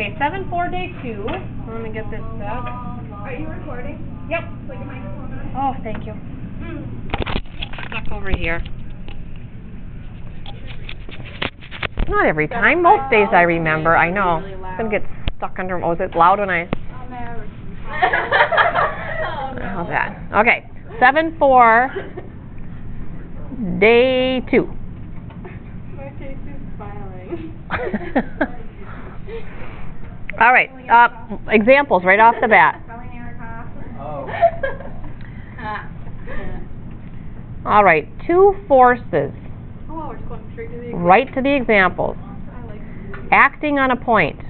Okay, 7-4 day 2. Let me get this set. Are you recording? Yep. Put your microphone on. Oh, thank you. Stuck over here. Not every time. Most days I remember. I know. It's going to get stuck under. Oh, is it loud when I... How's that? Okay. 7-4 day 2. My face is smiling. All right. Examples right off the bat. All right. 2 forces. Oh, we're just going straight to the example. Right to the examples. I like it. Acting on a point.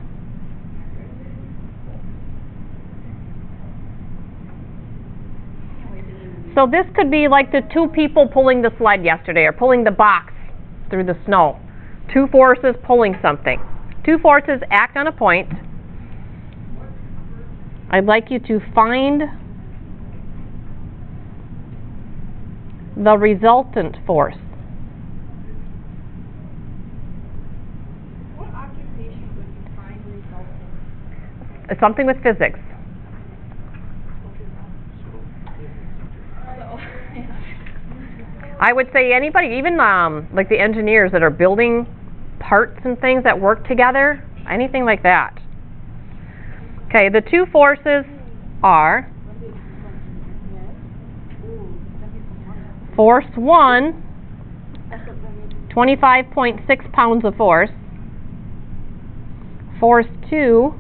So this could be like the 2 people pulling the sled yesterday, or pulling the box through the snow. 2 forces pulling something. 2 forces act on a point. I'd like you to find the resultant force. What occupation would you find resulting? It's something with physics. I would say anybody, even like the engineers that are building parts and things that work together, anything like that. Okay, the 2 forces are force 1, 25.6 pounds of force. Force 2,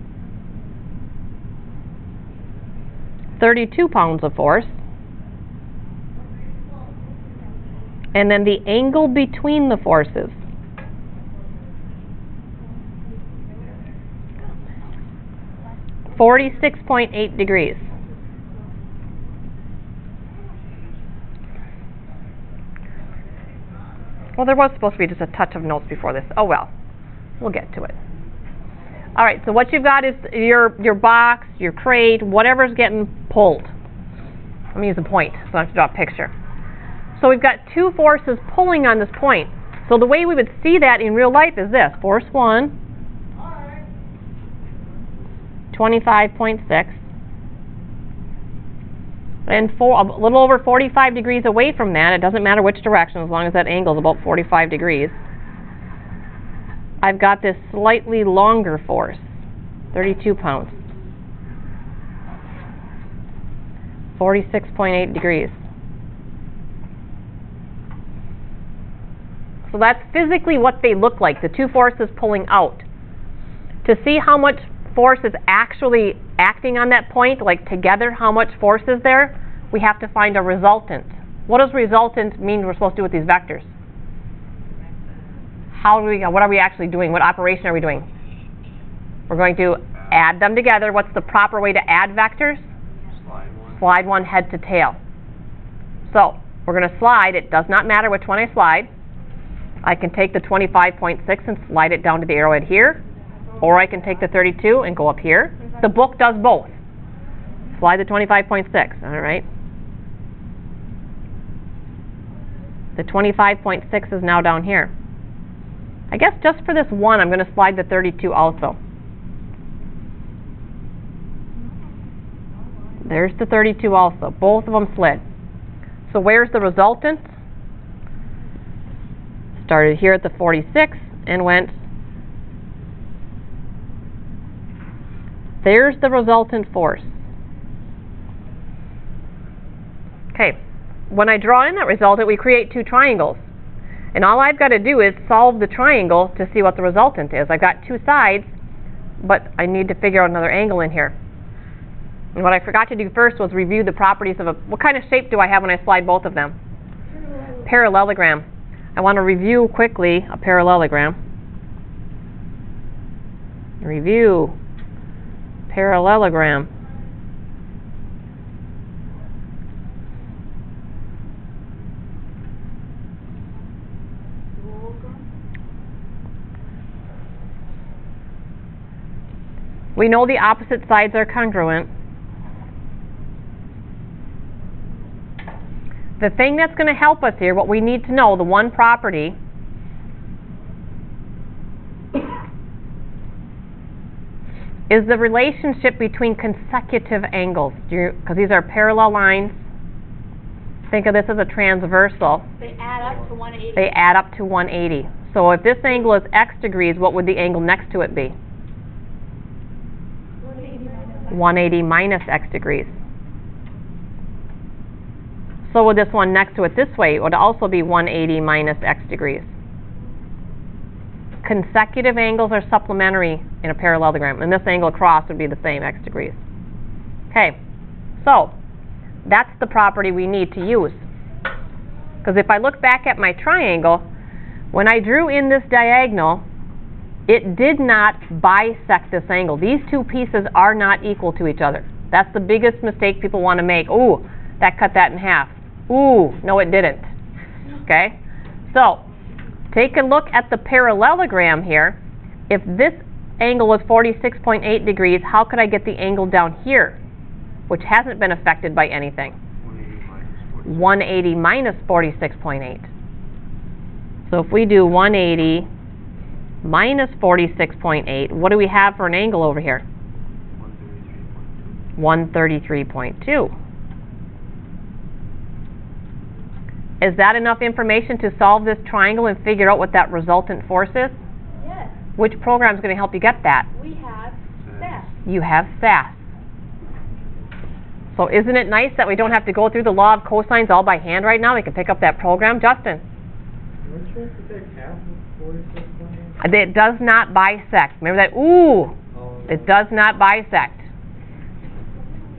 32 pounds of force. And then the angle between the forces. (46.8 degrees). Well, there was supposed to be just a touch of notes before this. Oh well, we'll get to it. All right, so what you've got is your box, your crate, whatever's getting pulled. Let me use a point so I have to draw a picture. So we've got 2 forces pulling on this point. So the way we would see that in real life is this. Force 1, 25.6. And a little over 45 degrees away from that, it doesn't matter which direction as long as that angle is about 45 degrees. I've got this slightly longer force, 32 pounds. 46.8 degrees. So that's physically what they look like, the 2 forces pulling out. To see how much force is actually acting on that point, like together, how much force is there, we have to find a resultant. What does resultant mean we're supposed to do with these vectors? What are we actually doing? What operation are we doing? We're going to add them together. What's the proper way to add vectors? Slide one head to tail. So we're going to slide. It does not matter which one I slide. I can take the 25.6 and slide it down to the arrowhead here, or I can take the 32 and go up here. The book does both. Slide the 25.6, all right? The 25.6 is now down here. I guess just for this one, I'm going to slide the 32 also. There's the 32 also. Both of them slid. So where's the resultant? Started here at the 46 and went. There's the resultant force. Okay, when I draw in that resultant, we create 2 triangles. And all I've got to do is solve the triangle to see what the resultant is. I've got 2 sides, but I need to figure out another angle in here. And what I forgot to do first was review the properties of what kind of shape do I have when I slide both of them? Parallelogram. I want to review quickly a parallelogram. Review parallelogram. We know the opposite sides are congruent. The thing that's going to help us here, what we need to know, the one property, is the relationship between consecutive angles. Because these are parallel lines. Think of this as a transversal. They add up to 180. They add up to 180. So if this angle is x degrees, what would the angle next to it be? 180 minus x degrees. So would this one next to it this way, it would also be 180 minus x degrees. Consecutive angles are supplementary in a parallelogram, and this angle across would be the same, x degrees. Okay, so that's the property we need to use. Because if I look back at my triangle, when I drew in this diagonal, it did not bisect this angle. These two pieces are not equal to each other. That's the biggest mistake people want to make. Ooh, that cut that in half. Ooh, no it didn't. Okay? So, take a look at the parallelogram here. If this angle was 46.8 degrees, how could I get the angle down here, which hasn't been affected by anything? 180 minus 46.8. So if we do 180 minus 46.8, what do we have for an angle over here? 133.2. Is that enough information to solve this triangle and figure out what that resultant force is? Yes. Which program is going to help you get that? We have SAS. You have SAS. So isn't it nice that we don't have to go through the law of cosines all by hand right now? We can pick up that program. Justin? Weren't you supposed to take half of 46.8? It does not bisect. Remember that? Ooh! Oh, It does not bisect.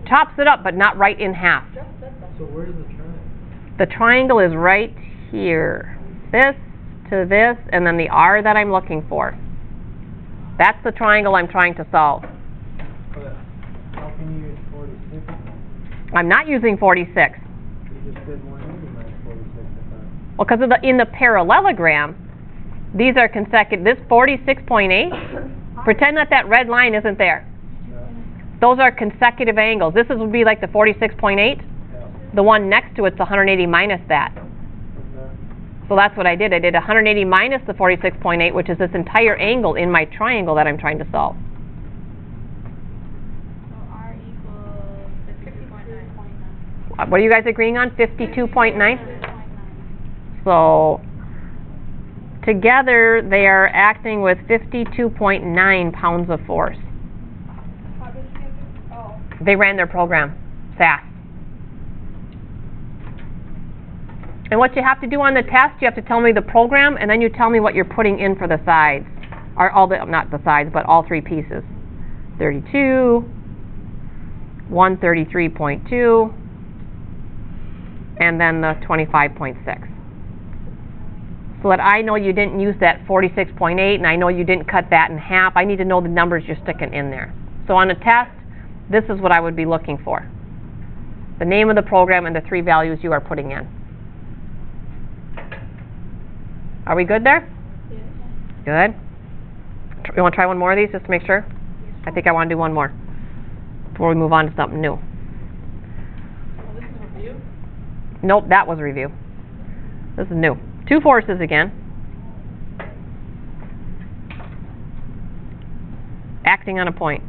Chops it up, but not right in half. so where's the triangle? The triangle is right here. This to this, and then the R that I'm looking for. That's the triangle I'm trying to solve. But how can you use 46? I'm not using 46. You just did 180 minus 46, I thought. Well, because in the parallelogram, these are consecutive. This 46.8, pretend that that red line isn't there. Yeah. Those are consecutive angles. This would be like the 46.8. Yeah. The one next to it's 180 minus that. Okay. So that's what I did. I did 180 minus the 46.8, which is this entire angle in my triangle that I'm trying to solve. So R equals 50.9. What are you guys agreeing on? 52.9? 52.9. So together they are acting with 52.9 pounds of force. How did you get this? Oh. They ran their program, SAS. And what you have to do on the test, you have to tell me the program, and then you tell me what you're putting in for the sides. Or all the, not the sides, but all three pieces. 32, 133.2, and then the 25.6. So that I know you didn't use that 46.8, and I know you didn't cut that in half. I need to know the numbers you're sticking in there. So on a test, this is what I would be looking for. The name of the program and the three values you are putting in. Are we good there? Yes. Good. You want to try one more of these just to make sure? I think I want to do one more before we move on to something new. Oh, this is a review? Nope, that was a review. This is new. Two forces again. Acting on a point.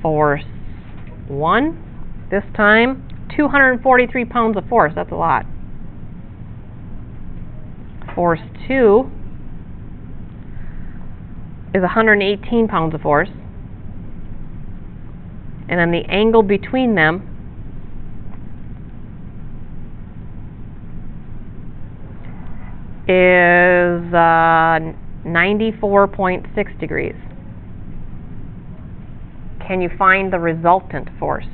Force 1, this time 243 pounds of force, that's a lot. Force 2 is 118 pounds of force. And then the angle between them is 94.6 degrees. Can you find the resultant force?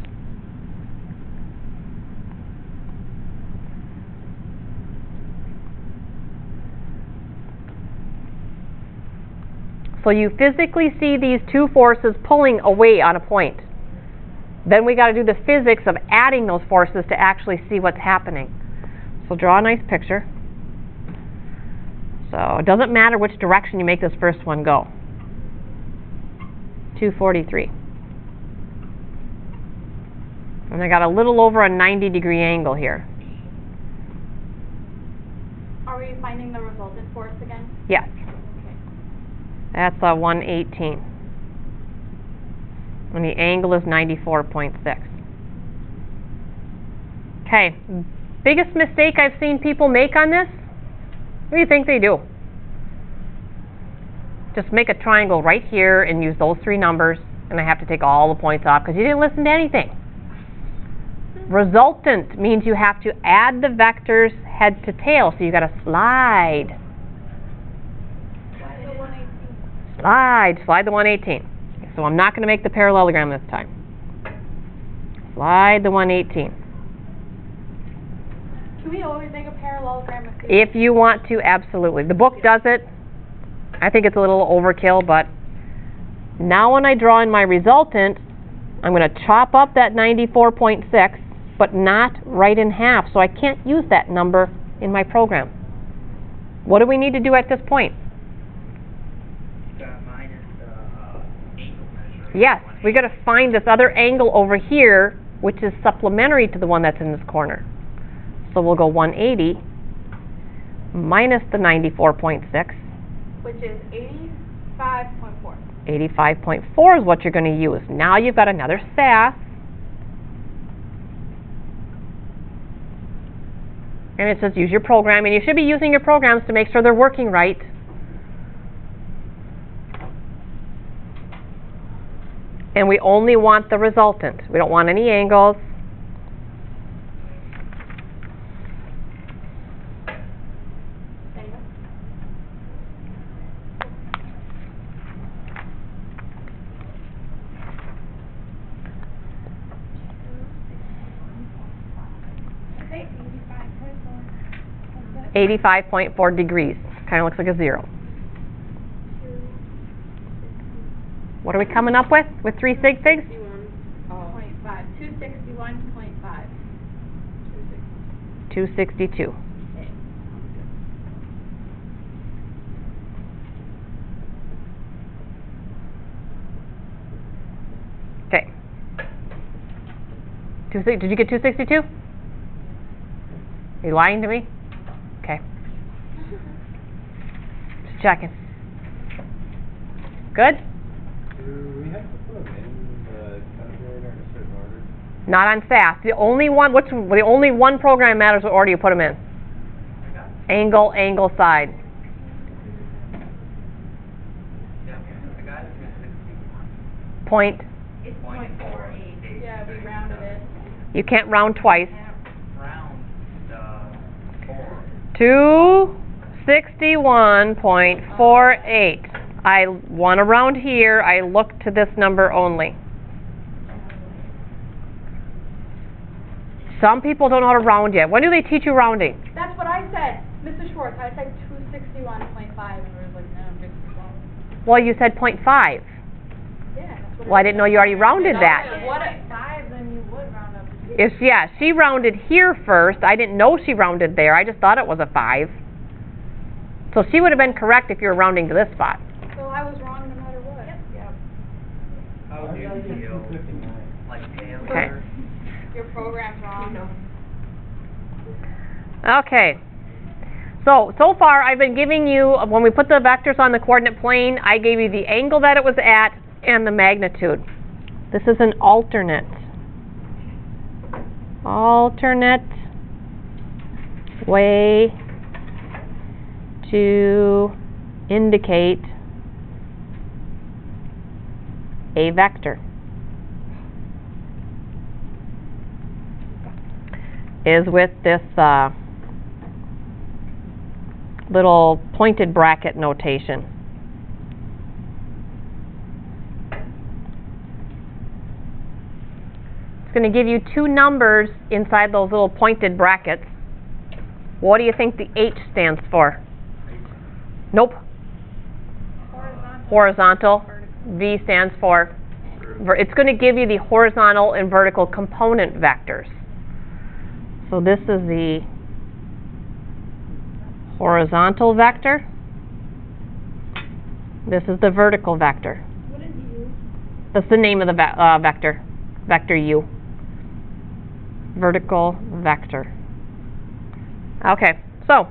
So you physically see these two forces pulling away on a point. Then we got to do the physics of adding those forces to actually see what's happening. So draw a nice picture. So it doesn't matter which direction you make this first one go. 243. And I got a little over a 90-degree angle here. Are are we finding the resultant force again? Yes. Okay. That's a 118. And the angle is 94.6. Okay, biggest mistake I've seen people make on this? What do you think they do? Just make a triangle right here and use those three numbers, and I have to take all the points off because you didn't listen to anything. Resultant means you have to add the vectors head to tail, so you got to slide. The 118. Slide the 118. So I'm not going to make the parallelogram this time. Slide the 118. Can we always make a parallelogram with these? If you want to, absolutely. The book does it. I think it's a little overkill, but now when I draw in my resultant, I'm going to chop up that 94.6, but not right in half, so I can't use that number in my program. What do we need to do at this point? Minus the angle measure. Yes, we got to find this other angle over here, which is supplementary to the one that's in this corner. So we'll go 180 minus the 94.6. Which is 85.4. 85.4 is what you're going to use. Now you've got another SAS. And it says use your program, and you should be using your programs to make sure they're working right. And we only want the resultant. We don't want any angles. Anyway. Okay, 85.4. 85.4 degrees. Kind of looks like a 0. What are we coming up with three sig figs? 261.5. 261.5. 262. Okay. Okay. Did you get 262? Are you lying to me? Okay. Just checking. Good? Do we have to put them in the calculator in a certain order? Not on SAS. The only one program matters what order you put them in. Angle, angle, side. Yeah, I got it. Point. It's 0.48. Yeah, we rounded it. You can't round twice. Round the 261.48. I want to round here. I look to this number only. Some people don't know how to round yet. When do they teach you rounding? That's what I said. Mr. Schwartz, I said 261.5, and we was like, no, I'm just wrong. Well, you said 0.5. Yeah, that's what Well, I didn't know you already rounded that. What at 5, then you would round up to 2. Yeah, she rounded here first. I didn't know she rounded there. I just thought it was a 5. So she would have been correct if you were rounding to this spot. So I was wrong no matter what. Yep. How do you feel? Like Taylor? Okay. Your program's wrong. Okay. So far I've been giving you, when we put the vectors on the coordinate plane, I gave you the angle that it was at and the magnitude. This is an alternate. Alternate way to indicate a vector. Is with this little pointed bracket notation. It's going to give you two numbers inside those little pointed brackets. What do you think the H stands for? Nope. Horizontal. V stands for, it's going to give you the horizontal and vertical component vectors. So this is the horizontal vector. This is the vertical vector. What is U? That's the name of the vector. Vector U. Vertical vector. Okay, so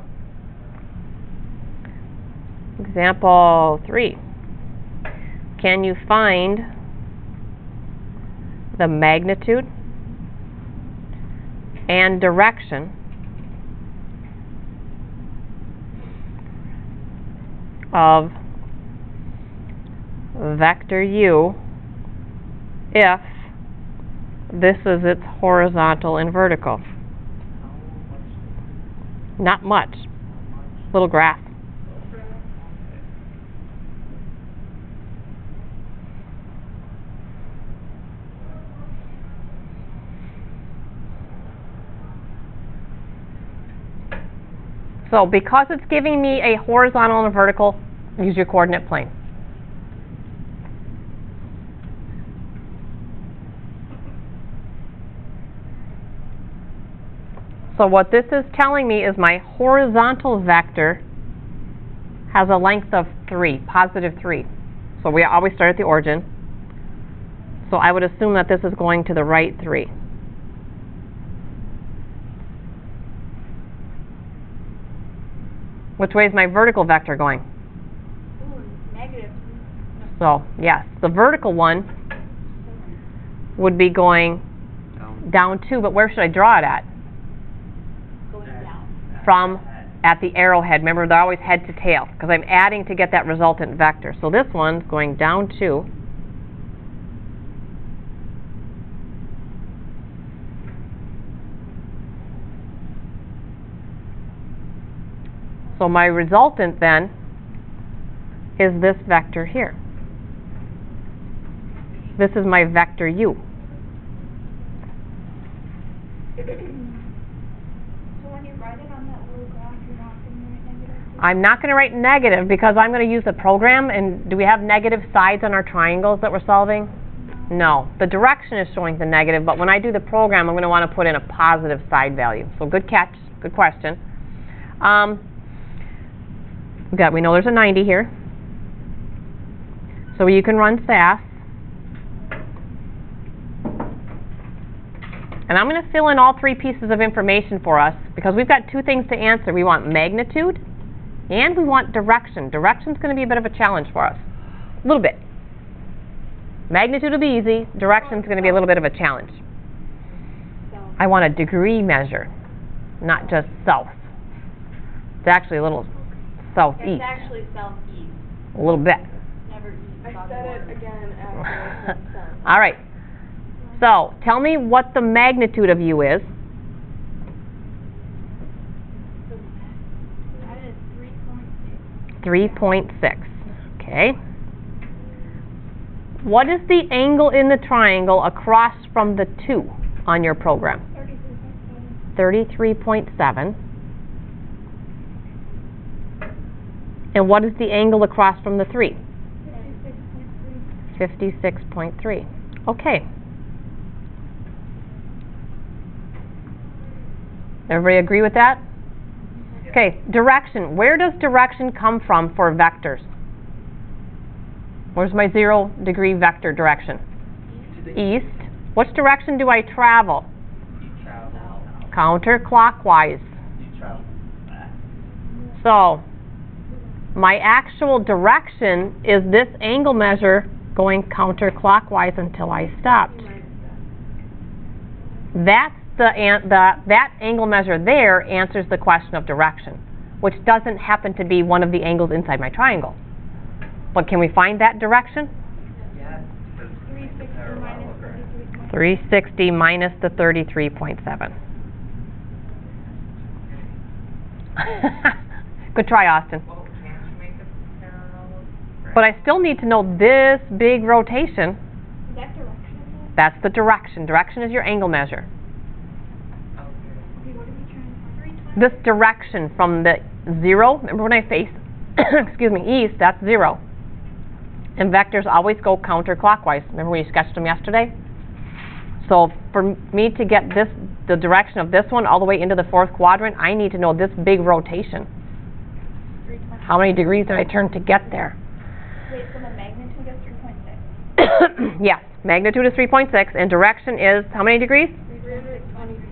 Example 3. Can you find the magnitude and direction of vector u if this is its horizontal and vertical? Not much. Little graph. So because it's giving me a horizontal and a vertical, use your coordinate plane. So what this is telling me is my horizontal vector has a length of 3, positive 3. So we always start at the origin. So I would assume that this is going to the right 3. Which way is my vertical vector going? Ooh, negative. So, yes, the vertical one would be going down 2, but where should I draw it at? Going down. From at the arrowhead. Remember, they're always head to tail, because I'm adding to get that resultant vector. So this one's going down 2. So my resultant then is this vector here. This is my vector u. So when you write it on that little graph, you're not going to write negative? I'm not going to write negative because I'm going to use the program. And do we have negative sides on our triangles that we're solving? No. The direction is showing the negative, but when I do the program, I'm going to want to put in a positive side value. So good catch. Good question. We know there's a 90 here. So you can run SAS. And I'm going to fill in all 3 pieces of information for us because we've got 2 things to answer. We want magnitude and we want direction. Direction's going to be a bit of a challenge for us. A little bit. Magnitude will be easy. Direction's going to be a little bit of a challenge. I want a degree measure, not just south. It's actually a little southeast. It's actually southeast. A little bit. Never east. I said it again after I said south. All right. So, tell me what the magnitude of u is. That is 3.6. 3.6. Okay. What is the angle in the triangle across from the 2 on your program? 33.7. And what is the angle across from the 3? 56.3. Okay. Everybody agree with that? Okay, direction. Where does direction come from for vectors? Where's my 0 degree vector direction? East. Which direction do I travel? You travel. Counterclockwise. You travel back. So, my actual direction is this angle measure going counterclockwise until I stopped. That's that angle measure there answers the question of direction, which doesn't happen to be one of the angles inside my triangle. But can we find that direction? Yeah. 360 minus the 33.7. Good try, Austin. Well, can't you make a parallel? But I still need to know this big rotation. Is that direction? That's the direction. Direction is your angle measure. Okay, what are we trying to find? This direction from the 0, remember when I face, excuse me, east, that's 0. And vectors always go counterclockwise. Remember when you sketched them yesterday? So for me to get this, the direction of this one all the way into the 4th quadrant, I need to know this big rotation. 3.6. How many degrees did I turn to get there? Wait, so the magnitude is 3.6? Yes, magnitude is 3.6 and direction is how many degrees? 326.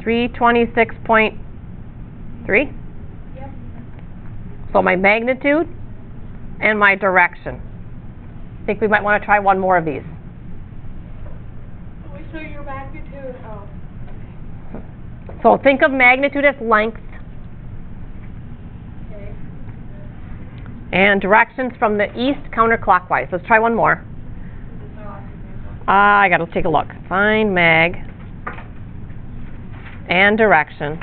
326.3? Yep. So my magnitude and my direction. I think we might want to try one more of these. We show your magnitude. Oh. So think of magnitude as length Okay. and directions from the east counterclockwise. Let's try one more. I gotta take a look. Find mag and direction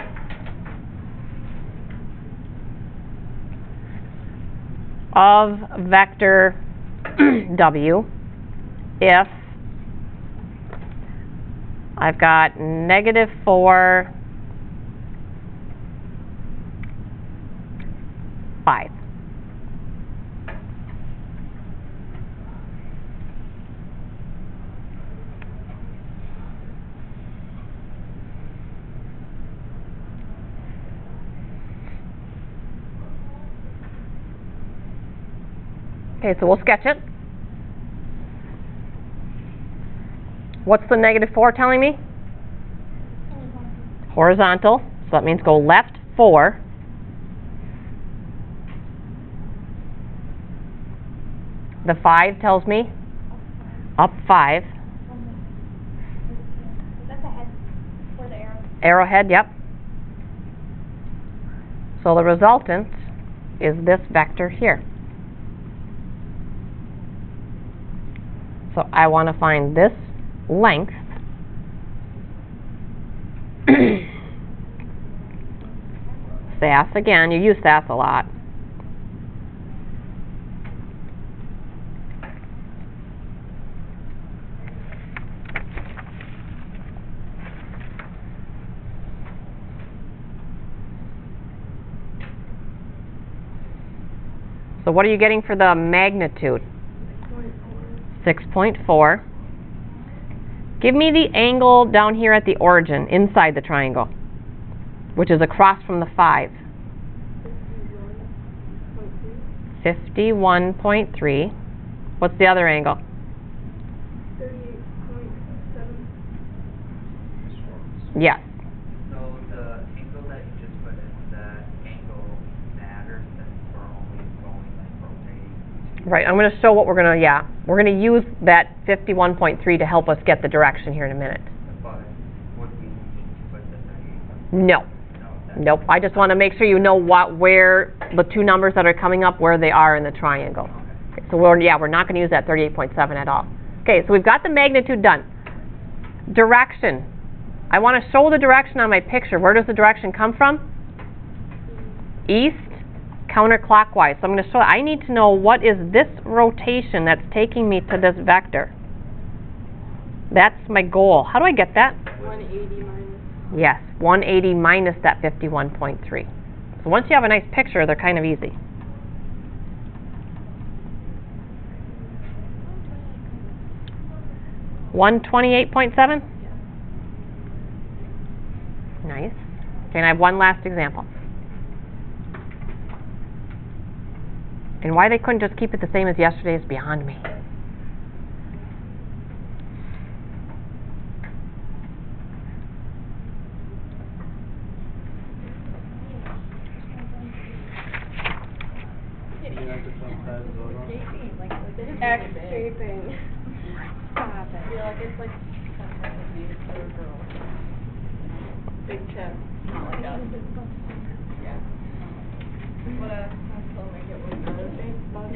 of vector W if I've got -4, 5. Okay, so we'll sketch it. What's the -4 telling me? Horizontal. So that means go left 4. The 5 tells me up 5. That's the head for the arrow. Arrowhead, yep. So the resultant is this vector here. So I want to find this length SAS again, you use SAS a lot. So what are you getting for the magnitude? 6.4. Give me the angle down here at the origin, inside the triangle, which is across from the 5. 51.3. What's the other angle? 38.7. Yes. So the angle that you just put in, that angle matters since we're only going like rotating. Right, I'm going to show what we're going to, we're going to use that 51.3 to help us get the direction here in a minute. But would we need to put the 38? No. No, that's Nope, I just want to make sure you know where the two numbers that are coming up, where they are in the triangle. Okay, so we're not going to use that 38.7 at all. Okay, so we've got the magnitude done. Direction. I want to show the direction on my picture. Where does the direction come from? East, counterclockwise. So I'm going to show, I need to know what is this rotation that's taking me to this vector. That's my goal. How do I get that? 180 minus. Yes, 180 minus that 51.3. So once you have a nice picture, they're kind of easy. $128.7? Nice. Okay, and I have one last example. And why they couldn't just keep it the same as yesterday is beyond me. X-shaping. Stop it. I feel like it's like some kind of name for a girl. Big chest. Not like us. Yeah. What a still make it look good. Thanks, bud.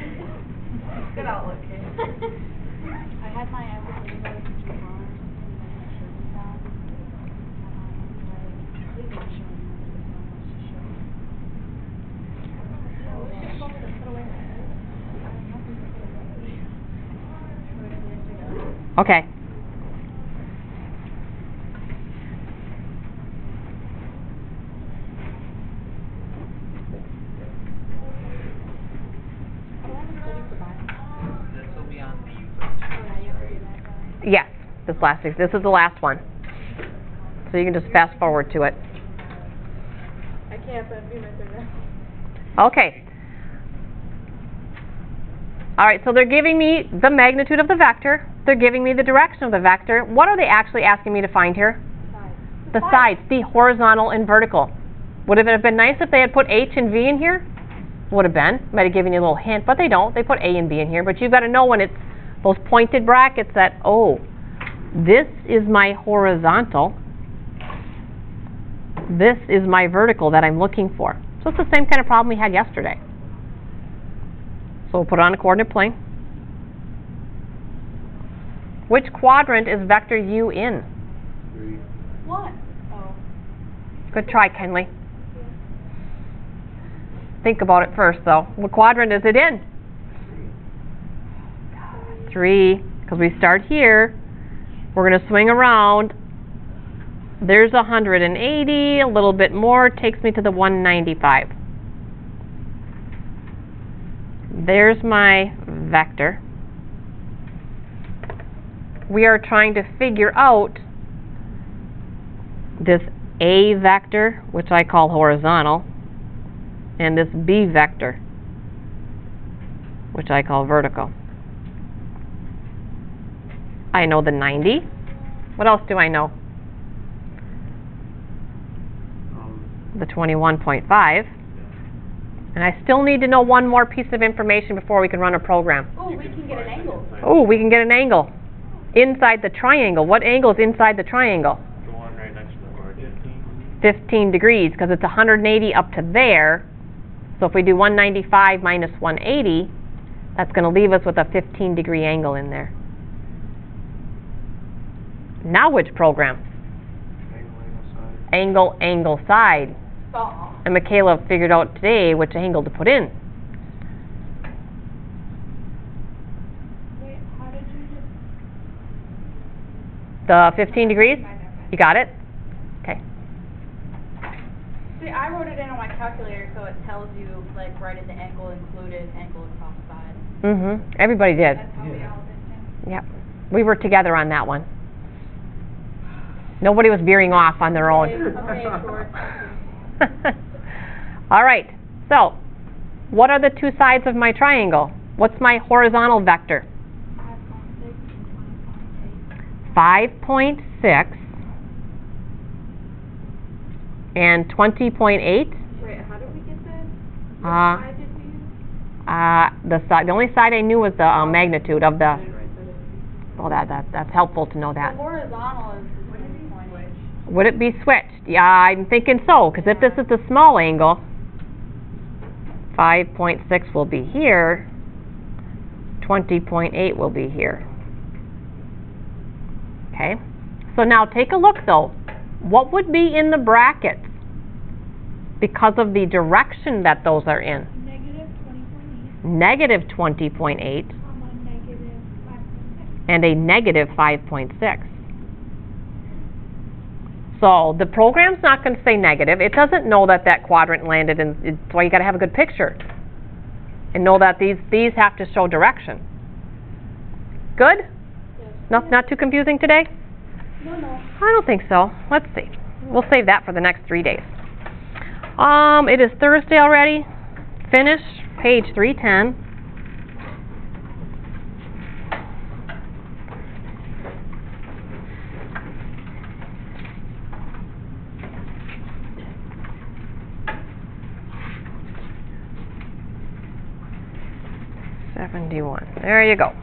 Good outlook, Kate. I had my everything that was too long or something, and my shirt was down. I didn't want to show you, there's not much to show. So, yeah. I have nothing to put away. Okay. This will be on the Euclid. Yes, this is the last one. So you can just fast forward to it. I can't, that'd be my third. Okay. All right, so they're giving me the magnitude of the vector. They're giving me the direction of the vector. What are they actually asking me to find here? The sides, the horizontal and vertical. Would it have been nice if they had put H and V in here? would have been. Might have given you a little hint, but they don't. They put A and B in here. But you've got to know when it's those pointed brackets that, oh, this is my horizontal. This is my vertical that I'm looking for. So it's the same kind of problem we had yesterday. So we'll put it on a coordinate plane. Which quadrant is vector U in? 3. What? Oh. Good try, Kenley. Think about it first, though. What quadrant is it in? 3, because we start here. We're going to swing around. There's 180, a little bit more, takes me to the 195. There's my vector. We are trying to figure out this A vector, which I call horizontal, and this B vector, which I call vertical. I know the 90. What else do I know? The 21.5. And I still need to know one more piece of information before we can run a program. Oh, we can get an angle. Oh, we can get an angle. Inside the triangle. What angle is inside the triangle? The one right next to the word. 15 degrees, because it's 180 up to there. So if we do 195 minus 180, that's going to leave us with a 15-degree angle in there. Now which program? Angle, angle, Angle, side. angle, side. Saw. And Michaela figured out today which angle to put in. Wait, how did you just? The 15 degrees? You got it? Okay. See, I wrote it in on my calculator, so it tells you, like, right at the angle included, angle across side. Mm-hmm. Everybody did. That's how we all did it. Yep. We were together on that one. Nobody was veering off on their own. Okay, George. All right. So, what are the two sides of my triangle? What's my horizontal vector? 5.6 and 20.8. Wait, how did we get this? What side did we use? The only side I knew was the magnitude of the. Well, that's helpful to know The that. horizontal is the 20.8. Would it be switched? Yeah, I'm thinking so, because if this is the small angle, 5.6 will be here, 20.8 will be here. Okay, so now take a look though. What would be in the brackets because of the direction that those are in? Negative 20.8, Negative 20.8 negative 5.6. and a negative 5.6. So the program's not going to say negative. It doesn't know that that quadrant landed, and that's why you got to have a good picture and know that these have to show direction. Good? Not too confusing today? No. I don't think so. Let's see. We'll save that for the next 3 days. It is Thursday already. Finish page 310. There you go.